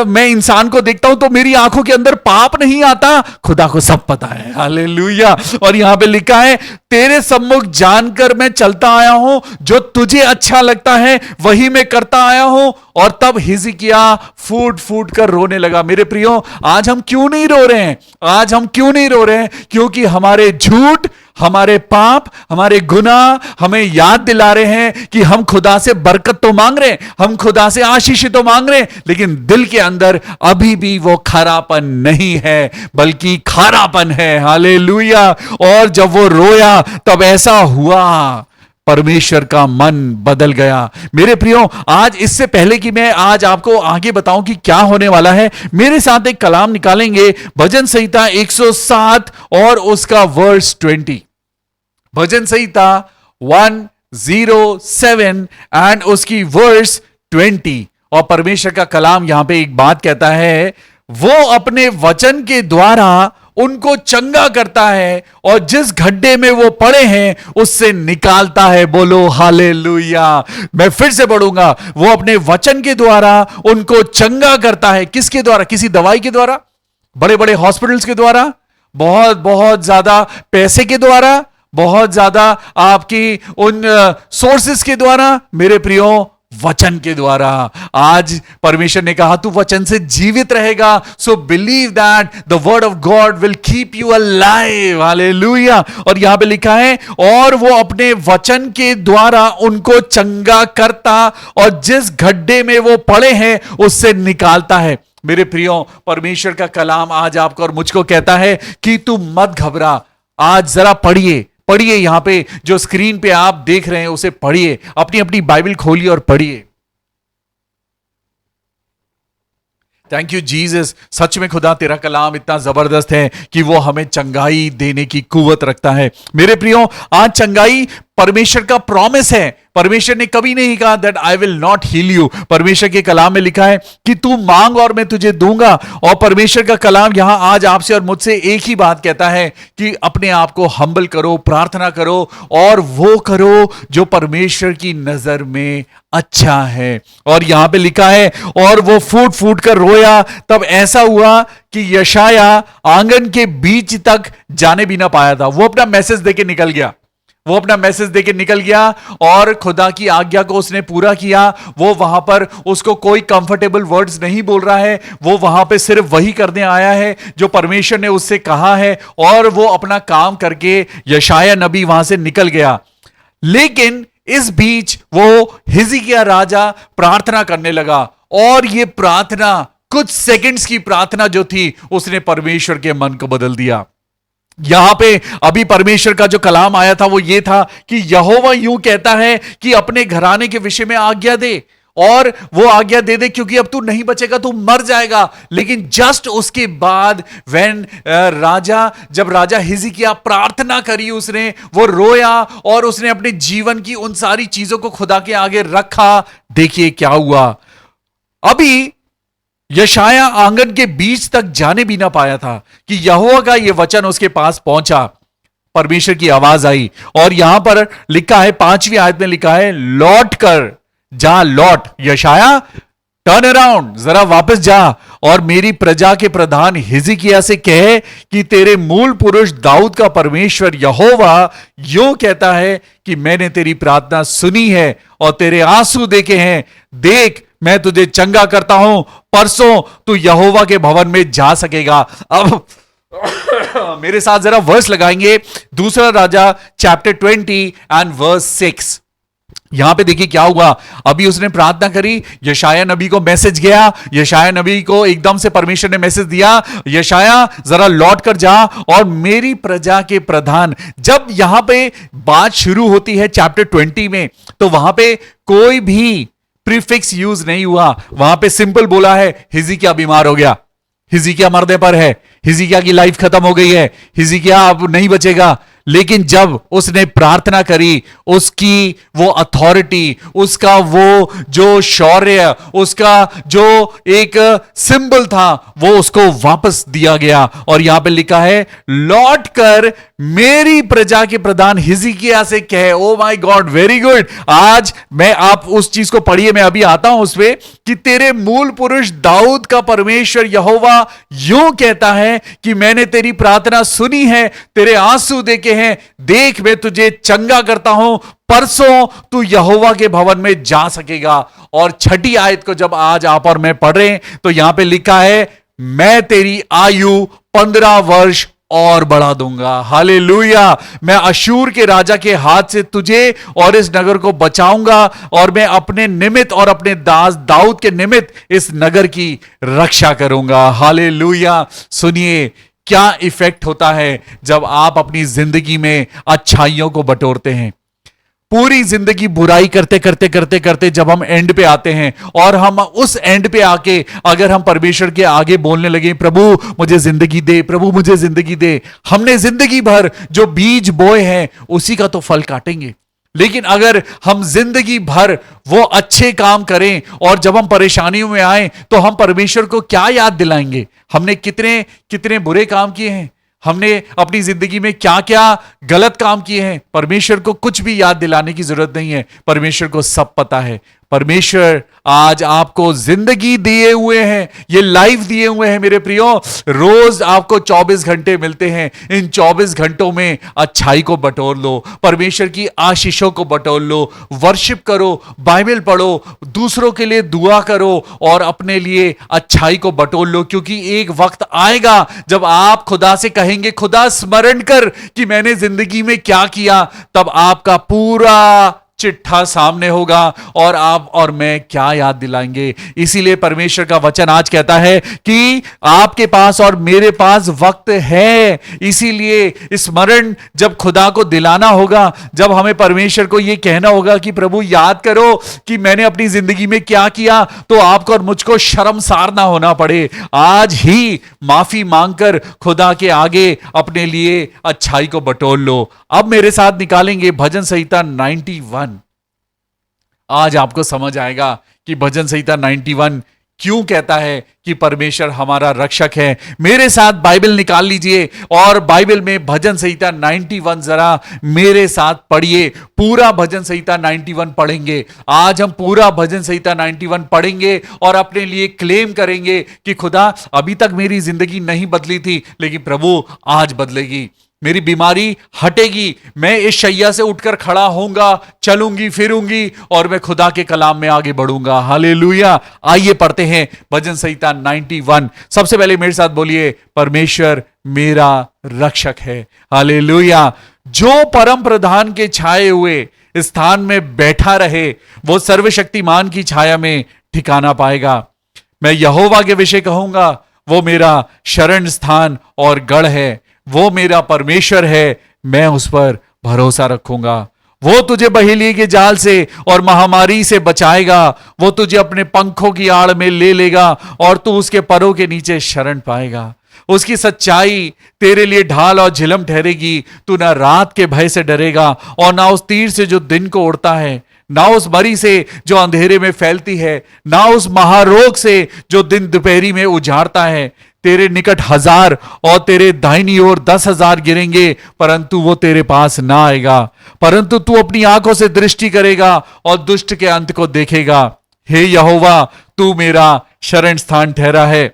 मैं इंसान को देखता हूं तो मेरी आंखों के अंदर पाप नहीं आता। खुदा को सब पता है। हालेलुया। और यहां पे लिखा है, तेरे सम्मुख जानकर मैं चलता आया हूं, जो तुझे अच्छा लगता है वही मैं करता आया हूं। और तब हिजकिय्याह फूट फूट कर रोने लगा। मेरे प्रियो, आज हम क्यों नहीं रो रहे हैं? आज हम क्यों नहीं रो रहे हैं? क्योंकि हमारे झूठ, हमारे पाप, हमारे गुनाह हमें याद दिला रहे हैं कि हम खुदा से बरकत तो मांग रहे हैं, हम खुदा से आशीष तो मांग रहे हैं, लेकिन दिल के अंदर अभी भी वो खरापन नहीं है, बल्कि खारापन है। हालेलुया। और जब वो रोया तब ऐसा हुआ, परमेश्वर का मन बदल गया। मेरे प्रियो, आज इससे पहले कि मैं आज आपको आगे बताऊं कि क्या होने वाला है, मेरे साथ एक कलाम निकालेंगे, भजन संहिता 107 और उसका वर्स 20। भजन संहिता 107 एंड उसकी वर्स 20। और परमेश्वर का कलाम यहां पे एक बात कहता है, वो अपने वचन के द्वारा उनको चंगा करता है, और जिस गड्ढे में वो पड़े हैं उससे निकालता है। बोलो हालेलुया। मैं फिर से पढ़ूंगा, वो अपने वचन के द्वारा उनको चंगा करता है। किसके द्वारा? किसी दवाई के द्वारा, बड़े बड़े हॉस्पिटल्स के द्वारा, बहुत बहुत ज्यादा पैसे के द्वारा, बहुत ज्यादा आपकी उन सोर्सेस के द्वारा? मेरे प्रियो, वचन के द्वारा। आज परमेश्वर ने कहा तू वचन से जीवित रहेगा, so believe that the word of God will keep you alive. Hallelujah. और यहां पे लिखा है और वो अपने वचन के द्वारा उनको चंगा करता और जिस गड्ढे में वो पड़े हैं उससे निकालता है। मेरे प्रियो, परमेश्वर का कलाम आज आपको और मुझको कहता है कि तू मत घबरा। आज जरा पढ़िए यहां पे जो स्क्रीन पे आप देख रहे हैं उसे पढ़िए, अपनी अपनी बाइबल खोलिए और पढ़िए। Thank you Jesus. सच में खुदा तेरा कलाम इतना जबरदस्त है कि वो हमें चंगाई देने की कुवत रखता है। मेरे प्रियो, आज चंगाई परमेश्वर का प्रॉमिस है। परमेश्वर ने कभी नहीं कहा that I will not heal you. परमेश्वर के कलाम में लिखा है कि तू मांग और मैं तुझे दूंगा। और परमेश्वर का कलाम यहां आज आपसे और मुझसे एक ही बात कहता है कि अपने आप को हम्बल करो, प्रार्थना करो और वो करो जो परमेश्वर की नजर में अच्छा है। और यहां पे लिखा है और वो फूट फूट कर रोया, तब ऐसा हुआ कि यशाया आंगन के बीच तक जाने भी ना पाया था। वो अपना मैसेज देके निकल गया, वो अपना मैसेज देके निकल गया और खुदा की आज्ञा को उसने पूरा किया। वो वहां पर उसको कोई कंफर्टेबल वर्ड्स नहीं बोल रहा है, वो वहां पे सिर्फ वही करने आया है जो परमेश्वर ने उससे कहा है और वो अपना काम करके यशाया नबी वहां से निकल गया। लेकिन इस बीच वो हिजकिय्याह राजा प्रार्थना करने लगा और ये प्रार्थना, कुछ सेकंड्स की प्रार्थना जो थी, उसने परमेश्वर के मन को बदल दिया। यहां पे अभी परमेश्वर का जो कलाम आया था वो ये था कि यहोवा यूं कहता है कि अपने घराने के विषय में आज्ञा दे और वो आज्ञा दे दे क्योंकि अब तू नहीं बचेगा, तू मर जाएगा। लेकिन जस्ट उसके बाद जब राजा हिजकिय्याह प्रार्थना करी, उसने वो रोया और उसने अपने जीवन की उन सारी चीजों को खुदा के आगे रखा। देखिए क्या हुआ। अभी यशाया आंगन के बीच तक जाने भी ना पाया था कि यहोवा का यह वचन उसके पास पहुंचा। परमेश्वर की आवाज आई और यहां पर लिखा है, 5वीं आयत में लिखा है, लौट कर जा, लौट यशाया, टर्न अराउंड, जरा वापस जा और मेरी प्रजा के प्रधान हिजकिय्याह से कहे कि तेरे मूल पुरुष दाऊद का परमेश्वर यहोवा यूं कहता है कि मैंने तेरी प्रार्थना सुनी है और तेरे आंसू देखे हैं। देख, मैं तुझे चंगा करता हूं, परसों तू यहोवा के भवन में जा सकेगा। अब मेरे साथ जरा वर्स लगाएंगे, दूसरा राजा चैप्टर 20 एंड वर्स 6। यहां पे देखिए क्या हुआ। अभी उसने प्रार्थना करी, यशाया नबी को मैसेज गया, यशाया नबी को एकदम से परमेश्वर ने मैसेज दिया, यशाया जरा लौट कर जा और मेरी प्रजा के प्रधान। जब यहां पे बात शुरू होती है चैप्टर 20 में, तो वहां पे कोई भी प्रीफिक्स यूज नहीं हुआ। वहां पे सिंपल बोला है हिजकिय्याह बीमार हो गया, हिजकिय्याह मरने पर है, हिजकिय्याह की लाइफ खत्म हो गई है, हिजकिय्याह अब नहीं बचेगा। लेकिन जब उसने प्रार्थना करी, उसकी वो अथॉरिटी, उसका वो जो शौर्य, उसका जो एक सिंबल था, वो उसको वापस दिया गया। और यहां पे लिखा है, लौट कर मेरी प्रजा के प्रधान हिजकिय्याह से कहे। Oh my God, very good. आज आप उस चीज को पढ़िए, मैं अभी आता हूं उस पे, कि तेरे मूल पुरुष दाऊद का परमेश्वर यहोवा यूं कहता है कि मैंने तेरी प्रार्थना सुनी है, तेरे आंसू देखे हैं, देख मैं तुझे चंगा करता हूं, परसों तू यहोवा के भवन में जा सकेगा। और 6ठी आयत को जब आज आप और मैं पढ़ रहे हैं तो यहां पे लिखा है, मैं तेरी आयु 15 वर्ष और बढ़ा दूंगा। हालेलुया। मैं अशूर के राजा के हाथ से तुझे और इस नगर को बचाऊंगा और मैं अपने निमित्त और अपने दास दाऊद के निमित्त इस नगर की रक्षा करूंगा। हालेलुया। सुनिए क्या इफेक्ट होता है जब आप अपनी जिंदगी में अच्छाइयों को बटोरते हैं। पूरी जिंदगी बुराई करते करते करते करते जब हम एंड पे आते हैं और हम उस एंड पे आके अगर हम परमेश्वर के आगे बोलने लगे, प्रभु मुझे जिंदगी दे, प्रभु मुझे जिंदगी दे, हमने जिंदगी भर जो बीज बोए हैं उसी का तो फल काटेंगे। लेकिन अगर हम जिंदगी भर वो अच्छे काम करें और जब हम परेशानियों में आए तो हम परमेश्वर को क्या याद दिलाएंगे? हमने कितने कितने बुरे काम किए हैं, हमने अपनी जिंदगी में क्या क्या गलत काम किए हैं। परमेश्वर को कुछ भी याद दिलाने की जरूरत नहीं है, परमेश्वर को सब पता है। परमेश्वर आज आपको जिंदगी दिए हुए हैं, ये लाइफ दिए हुए हैं मेरे प्रियो। रोज आपको 24 घंटे मिलते हैं। इन 24 घंटों में अच्छाई को बटोर लो, परमेश्वर की आशीषों को बटोर लो, वर्शिप करो, बाइबल पढ़ो, दूसरों के लिए दुआ करो और अपने लिए अच्छाई को बटोर लो। क्योंकि एक वक्त आएगा जब आप खुदा से कहेंगे, खुदा स्मरण कर कि मैंने जिंदगी में क्या किया। तब आपका पूरा चिट्ठा सामने होगा और आप और मैं क्या याद दिलाएंगे। इसीलिए परमेश्वर का वचन आज कहता है कि आपके पास और मेरे पास वक्त है। इसीलिए स्मरण जब खुदा को दिलाना होगा, जब हमें परमेश्वर को यह कहना होगा कि प्रभु याद करो कि मैंने अपनी जिंदगी में क्या किया, तो आपको और मुझको शर्मसार ना होना पड़े। आज ही माफी मांगकर खुदा के आगे अपने लिए अच्छाई को बटोर लो। अब मेरे साथ निकालेंगे भजन संहिता 91। आज आपको समझ आएगा कि भजन संहिता 91 क्यों कहता है कि परमेश्वर हमारा रक्षक है। मेरे साथ बाइबल निकाल लीजिए और बाइबल में भजन संहिता 91 जरा मेरे साथ पढ़िए। पूरा भजन संहिता 91 पढ़ेंगे। आज हम पूरा भजन संहिता 91 पढ़ेंगे और अपने लिए क्लेम करेंगे कि खुदा अभी तक मेरी जिंदगी नहीं बदली थी, लेकिन प्रभु आज बदलेगी। मेरी बीमारी हटेगी, मैं इस शैया से उठकर खड़ा होऊंगा, चलूंगी फिरूंगी और मैं खुदा के कलाम में आगे बढ़ूंगा। हालेलुया। आइए पढ़ते हैं भजन संहिता 91। सबसे पहले मेरे साथ बोलिए, परमेश्वर मेरा रक्षक है। हालेलुया। जो परम प्रधान के छाए हुए स्थान में बैठा रहे, वो सर्वशक्तिमान की छाया में ठिकाना पाएगा। मैं यहोवा के विषय कहूंगा, वो मेरा शरण स्थान और गढ़ है, वो मेरा परमेश्वर है, मैं उस पर भरोसा रखूंगा। वो तुझे बहेलिए के जाल से और महामारी से बचाएगा, वो तुझे अपने पंखों की आड़ में ले लेगा और तू उसके परों के नीचे शरण पाएगा। उसकी सच्चाई तेरे लिए ढाल और झिलम ठहरेगी। तू ना रात के भय से डरेगा और ना उस तीर से जो दिन को उड़ता है, ना उस मरी से जो अंधेरे में फैलती है, ना उस महारोग से जो दिन दोपहरी में उजाड़ता है। तेरे निकट 1000 और तेरे दाहिनी ओर 10,000 गिरेंगे, परंतु वो तेरे पास ना आएगा। परंतु तू अपनी आंखों से दृष्टि करेगा और दुष्ट के अंत को देखेगा। हे यहोवा, तू मेरा शरण स्थान ठहरा है।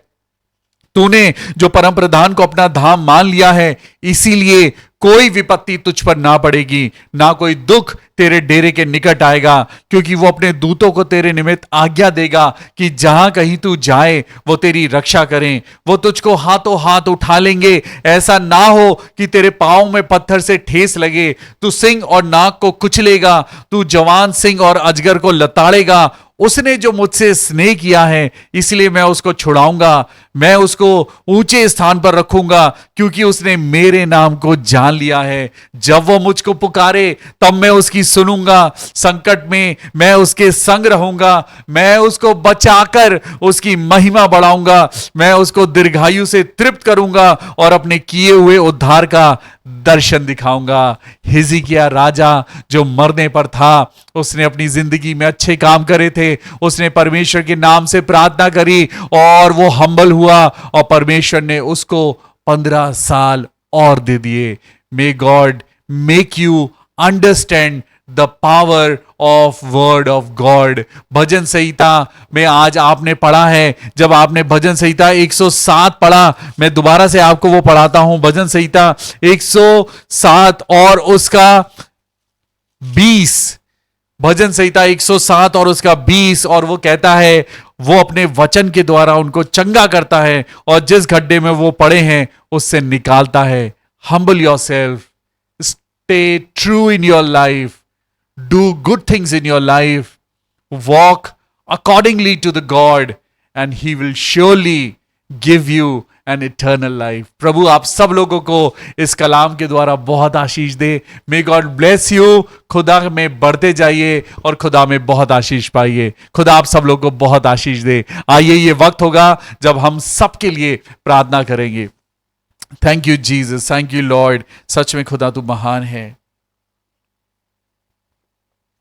तूने जो परम प्रधान को अपना धाम मान लिया है, इसीलिए कोई विपत्ति तुझ पर ना पड़ेगी, ना कोई दुख तेरे डेरे के निकट आएगा। क्योंकि वो अपने दूतों को तेरे निमित्त आज्ञा देगा कि जहां कहीं तू जाए वो तेरी रक्षा करें। वो तुझको हाथों हाथ उठा लेंगे, ऐसा ना हो कि तेरे पांव में पत्थर से ठेस लगे। तू सिंह और नाग को कुचलेगा, तू जवान सिंह और अजगर को लताड़ेगा। उसने जो मुझसे स्नेह किया है, इसलिए मैं उसको छुड़ाऊंगा। मैं उसको ऊंचे स्थान पर रखूंगा, क्योंकि उसने मेरे नाम को जान लिया है। जब वो मुझको पुकारे तब मैं उसकी सुनूंगा। संकट में मैं उसके संग रहूंगा। मैं उसको बचाकर उसकी महिमा बढ़ाऊंगा। मैं उसको दीर्घायु से तृप्त करूंगा और अपने किए हुए उद्धार का दर्शन दिखाऊंगा। हिजकिय्याह राजा जो मरने पर था, उसने अपनी जिंदगी में अच्छे काम करे थे। उसने परमेश्वर के नाम से प्रार्थना करी और वो हम्बल हुआ और परमेश्वर ने उसको 15 साल और दे दिए। May God make you understand the power of word of God. भजन संहिता में आज आपने पढ़ा है, जब आपने भजन संहिता 107 पढ़ा, मैं दोबारा से आपको वो पढ़ाता हूं। भजन संहिता 107 और उसका 20, भजन संहिता 107 और उसका 20, और वो कहता है वो अपने वचन के द्वारा उनको चंगा करता है और जिस गड्ढे में वो पड़े हैं उससे निकालता है। Humble yourself, stay true in your life, do good things in your life, walk accordingly to the God, and he will surely give you an eternal life. प्रभु आप सब लोगों को इस कलाम के द्वारा बहुत आशीष दे। May God bless you। खुदा में बढ़ते जाइए और खुदा में बहुत आशीष पाइए। खुदा आप सब लोगों को बहुत आशीष दे। आइए, ये वक्त होगा जब हम सबके लिए प्रार्थना करेंगे। Thank you Jesus, thank you Lord. सच में खुदा तू महान है।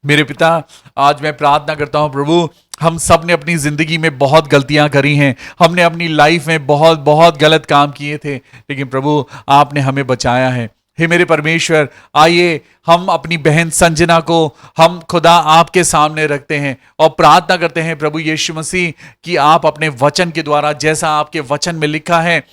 मेरे पिता, आज मैं प्रार्थना करता हूं प्रभु, हम सब ने अपनी जिंदगी में बहुत गलतियां करी हैं। हमने अपनी लाइफ में बहुत बहुत गलत काम किए थे, लेकिन प्रभु आपने हमें बचाया है। हे मेरे परमेश्वर, आइए हम अपनी बहन संजना को हम खुदा आपके सामने रखते हैं और प्रार्थना करते हैं प्रभु यीशु मसीह कि आप अपने वचन के द्वारा, जैसा आपके वचन में लिखा है,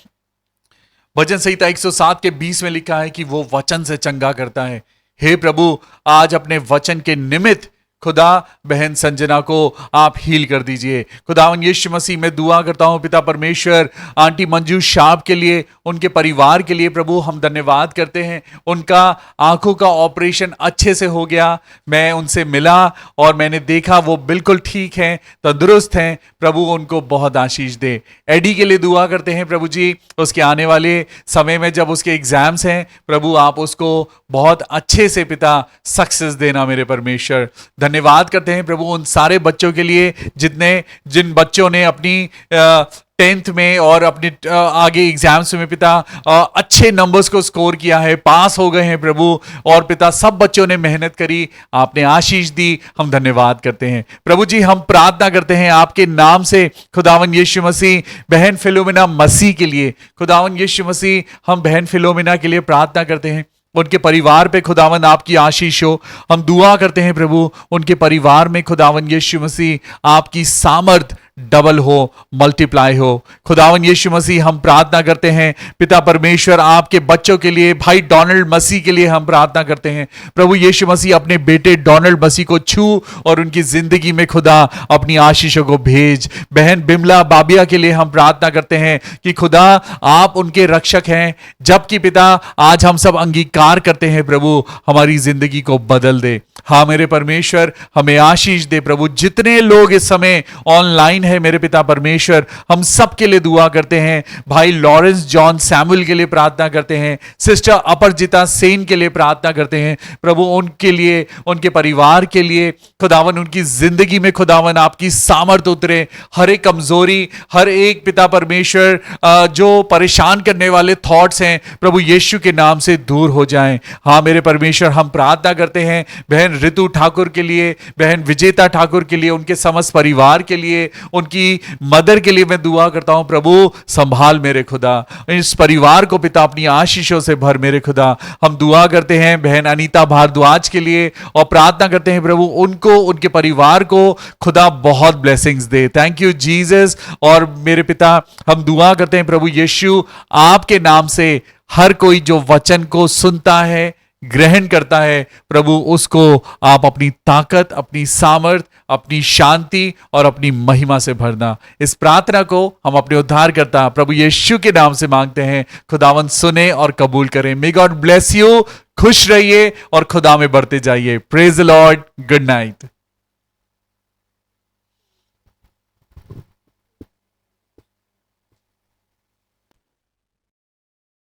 भजन संहिता 107 के 20 में लिखा है कि वो वचन से चंगा करता है। हे प्रभु, आज अपने वचन के निमित्त खुदा बहन संजना को आप हील कर दीजिए। खुदावन यीशु मसीह, मैं दुआ करता हूं पिता परमेश्वर, आंटी मंजू शाप के लिए, उनके परिवार के लिए प्रभु हम धन्यवाद करते हैं। उनका आंखों का ऑपरेशन अच्छे से हो गया। मैं उनसे मिला और मैंने देखा वो बिल्कुल ठीक हैं, तंदुरुस्त हैं। प्रभु उनको बहुत आशीष दे। एडी के लिए दुआ करते हैं प्रभु जी, उसके आने वाले समय में जब उसके एग्जाम्स हैं, प्रभु आप उसको बहुत अच्छे से पिता सक्सेस देना मेरे परमेश्वर। धन्यवाद करते हैं प्रभु उन सारे बच्चों के लिए जिन बच्चों ने अपनी 10th में और अपने आगे एग्जाम्स में पिता अच्छे नंबर्स को स्कोर किया है, पास हो गए हैं प्रभु। और पिता सब बच्चों ने मेहनत करी, आपने आशीष दी, हम धन्यवाद करते हैं प्रभु जी। हम प्रार्थना करते हैं आपके नाम से खुदावन यीशु मसीह, बहन फिलोमिना मसीह के लिए। खुदावन यीशु मसीह, हम बहन फिलोमिना के लिए प्रार्थना करते हैं, उनके परिवार पे खुदावन आपकी आशीष हो। हम दुआ करते हैं प्रभु उनके परिवार में खुदावन यीशु मसीह आपकी सामर्थ डबल हो, मल्टीप्लाई हो। खुदावन यीशु मसीह, हम प्रार्थना करते हैं पिता परमेश्वर आपके बच्चों के लिए, भाई डोनाल्ड मसीह के लिए हम प्रार्थना करते हैं प्रभु यीशु मसीह, अपने बेटे डोनाल्ड मसीह को छू और उनकी जिंदगी में खुदा अपनी आशीषों को भेज। बहन बिमला बाबिया के लिए हम प्रार्थना करते हैं कि खुदा आप उनके रक्षक हैं, जबकि पिता आज हम सब अंगीकार करते हैं प्रभु हमारी जिंदगी को बदल दे। हाँ मेरे परमेश्वर, हमें आशीष दे प्रभु। जितने लोग इस समय ऑनलाइन है मेरे पिता परमेश्वर, हम सब के लिए दुआ करते हैं। भाई लॉरेंस जॉन सैमुअल के लिए प्रार्थना करते हैं, सिस्टर अपरजिता सेन के लिए प्रार्थना करते हैं प्रभु, उनके लिए, उनके परिवार के लिए खुदावन, उनकी जिंदगी में खुदावन आपकी सामर्थ उतरे। हर एक कमजोरी, हर एक पिता परमेश्वर जो परेशान करने वाले थॉट्स हैं प्रभु यीशु के नाम से दूर हो जाएं। हाँ मेरे परमेश्वर, हम प्रार्थना करते हैं बहन ऋतु ठाकुर के लिए, बहन विजेता ठाकुर के लिए, उनके समस्त परिवार के लिए, उनकी मदर के लिए मैं दुआ करता हूं प्रभु, संभाल मेरे खुदा इस परिवार को पिता, अपनी आशीषों से भर मेरे खुदा। हम दुआ करते हैं बहन अनीता भारद्वाज के लिए और प्रार्थना करते हैं प्रभु उनको, उनके परिवार को खुदा बहुत blessings they. Thank you Jesus. और मेरे पिता, हम दुआ करते हैं प्रभु यीशु आपके नाम से, हर कोई जो वचन को सुनता है, ग्रहण करता है प्रभु, उसको आप अपनी ताकत, अपनी सामर्थ, अपनी शांति और अपनी महिमा से भरना। इस प्रार्थना को हम अपने उद्धारकर्ता प्रभु यीशु के नाम से मांगते हैं। खुदावन सुने और कबूल करें। May God bless you. खुश रहिए और खुदा में बढ़ते जाइए। Praise the Lord. Good night.